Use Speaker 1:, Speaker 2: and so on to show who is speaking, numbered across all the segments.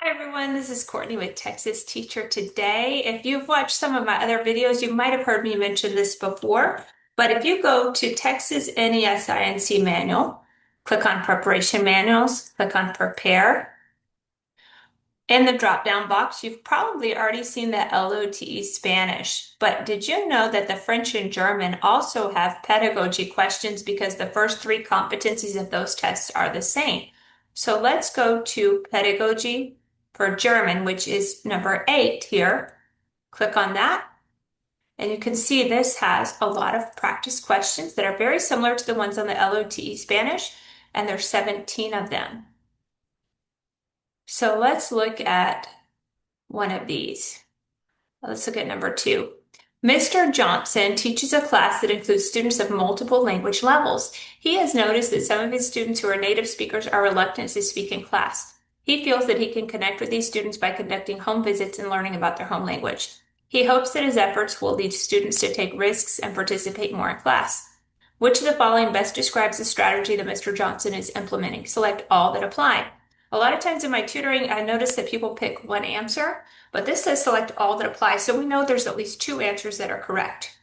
Speaker 1: Hi everyone, this is Courtney with Texas Teacher Today. If you've watched some of my other videos, you might have heard me mention this before, but if you go to Texas NESC Manual, click on Preparation Manuals, click on Prepare. In the drop-down box, you've probably already seen the LOTE Spanish, but did you know that the French and German also have pedagogy questions because the first three competencies of those tests are the same? So let's go to Pedagogy for German, which is number 8 here. Click on that, and you can see this has a lot of practice questions that are very similar to the ones on the LOTE Spanish, and there's 17 of them. So let's look at one of these. Let's look at number 2. Mr. Johnson teaches a class that includes students of multiple language levels. He has noticed that some of his students who are native speakers are reluctant to speak in class. He feels that he can connect with these students by conducting home visits and learning about their home language. He hopes that his efforts will lead students to take risks and participate more in class. Which of the following best describes the strategy that Mr. Johnson is implementing? Select all that apply. A lot of times in my tutoring, I notice that people pick one answer, but this says select all that apply, so we know there's at least 2 answers that are correct.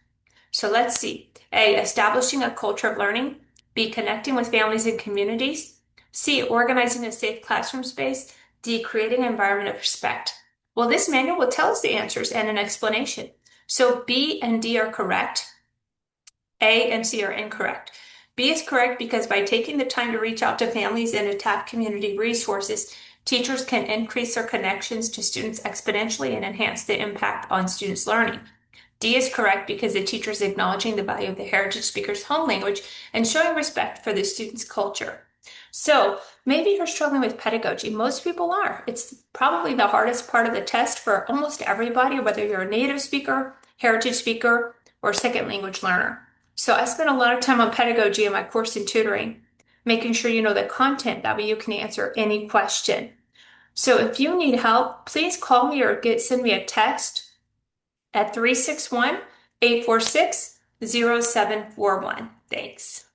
Speaker 1: So let's see. A, establishing a culture of learning. B, connecting with families and communities. C, organizing a safe classroom space. D, creating an environment of respect. Well, this manual will tell us the answers and an explanation. So B and D are correct. A and C are incorrect. B is correct because by taking the time to reach out to families and to tap community resources, teachers can increase their connections to students exponentially and enhance the impact on students' learning. D is correct because the teacher is acknowledging the value of the heritage speaker's home language and showing respect for the student's culture. So maybe you're struggling with pedagogy. Most people are. It's probably the hardest part of the test for almost everybody, whether you're a native speaker, heritage speaker, or second language learner. So I spent a lot of time on pedagogy in my course in tutoring, making sure you know the content. That way you can answer any question. So if you need help, please call me or send me a text at 361-846-0741. Thanks.